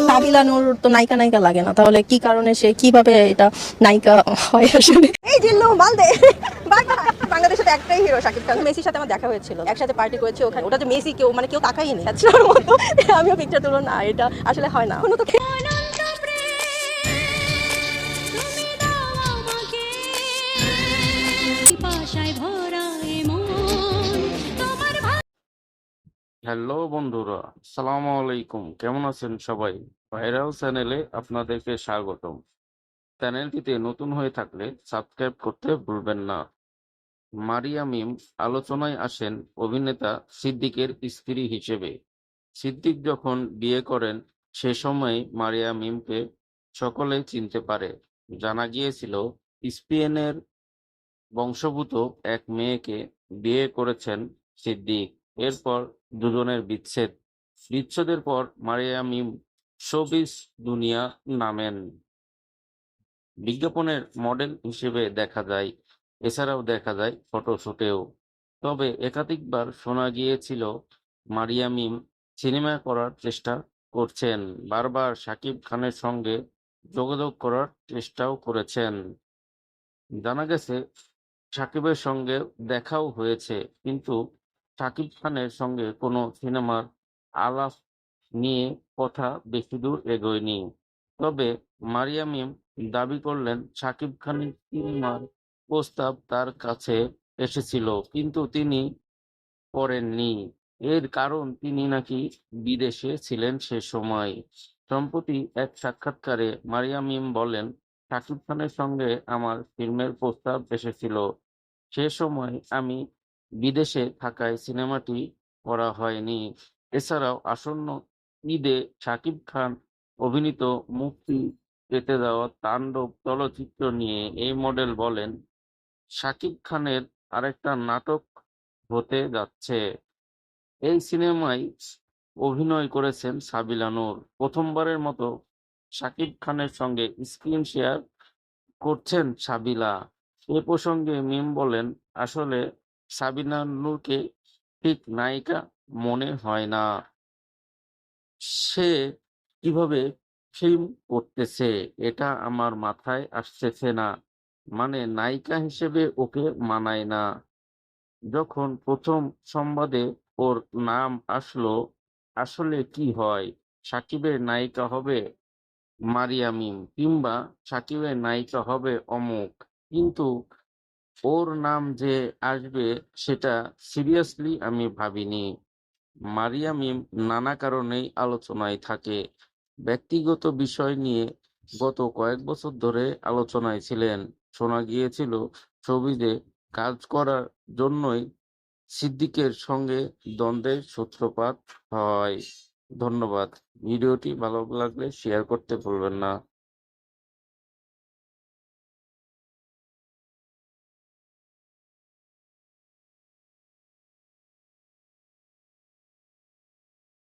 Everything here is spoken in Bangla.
সাবিলা নূর তো নায়িকা নায়িকা লাগে না, তাহলে কি কারণে সে কিভাবে এটা নায়িকা হয় আসলে? এই জিল্লু মালদে বাংলাদেশে তো একটাই হিরো শাকিব খান। মেসির সাথে আমার দেখা হয়েছিল, একসাথে পার্টি করেছে ওখানে। ওটা যে মেসি কেউ মানে কেউ তাকাইনি আচ্ছার মতো। আমিও পিকচার তুলো না, এটা আসলে হয় না কোনো তো। হ্যালো বন্ধুরা, আসসালামু আলাইকুম। কেমন আছেন সবাই? ভাইরাল চ্যানেলে আপনাদেরকে স্বাগতম। চ্যানেলটিতে নতুন হয়ে থাকলে সাবস্ক্রাইব করতে ভুলবেন না। মারিয়া মিম আলোচনায় আসেন অভিনেতা সিদ্দিকের স্ত্রী হিসেবে। সিদ্দিক যখন বিয়ে করেন সে সময় মারিয়া মিমকে সকলেই চিনতে পারে। জানা গিয়েছিল স্পেনের বংশোদ্ভূত এক মেয়েকে বিয়ে করেছেন সিদ্দিক। এরপর দুজনের বিচ্ছেদ। বিচ্ছেদের পর মারিয়া মিম শোবিজ দুনিয়া নামেন। বিজ্ঞাপনের মডেল হিসেবে দেখা যায়, এছাড়াও দেখা যায় ফটোশুটেও। তবে একাধিকবার শোনা গিয়েছিল মারিয়া মিম সিনেমা করার চেষ্টা করছেন। বারবার শাকিব খানের সঙ্গে যোগাযোগ করার চেষ্টাও করেছেন। জানা গেছে সাকিবের সঙ্গে দেখাও হয়েছে, কিন্তু শাকিব খানের সঙ্গে কোনো সিনেমার আলাপ নিয়ে কথা বেশি দূর এগোয়নি। তবে মারিয়া মিম দাবি করলেন শাকিব খানের সিনেমার প্রস্তাব তার কাছে এসেছিল, কিন্তু তিনি করেননি। এর কারণ তিনি নাকি বিদেশে ছিলেন সে সময়। সম্প্রতি এক সাক্ষাৎকারে মারিয়া মিম বলেন, শাকিব খানের সঙ্গে আমার ফিল্মের প্রস্তাব এসেছিল। সে সময় আমি বিদেশে থাকায় সিনেমাটি করা হয়নি। এছাড়াও আসন্ন ঈদে শাকিব খান অভিনীত মুক্তি পেতে যাওয়া তাণ্ডব চলচ্চিত্র নিয়ে এই মডেল বলেন, শাকিব খানের আরেকটা নাটক হতে যাচ্ছে। এই সিনেমায় অভিনয় করেছেন সাবিলা নূর। প্রথমবারের মতো শাকিব খানের সঙ্গে স্ক্রিন শেয়ার করছেন সাবিলা। এ প্রসঙ্গে মিম বলেন, আসলে সাবিনা নূরকে ঠিক নায়িকা মনে হয় না। সে কিভাবে ফিল্ম করতেছে এটা আমার মাথায় আসতেছে না। মানে নায়িকা হিসেবে ওকে মানায় না। যখন প্রথম সংবাদে ওর নাম আসলো, আসলে কি হয়, সাকিবের নায়িকা হবে মারিয়া মিম কিংবা সাকিবের নায়িকা হবে অমুক, কিন্তু ওর নাম যে আসবে সেটা সিরিয়াসলি আমি ভাবিনি। মারিয়া মিম নানা কারণেই আলোচনায় থাকে। ব্যক্তিগত বিষয় নিয়ে গত কয়েক বছর ধরে আলোচনায় ছিলেন। শোনা গিয়েছিল ছবিতে কাজ করার জন্যই সিদ্দিকের সঙ্গে দ্বন্দ্বের সূত্রপাত হয়। ধন্যবাদ। ভিডিওটি ভালো লাগলে শেয়ার করতে ভুলবেন না।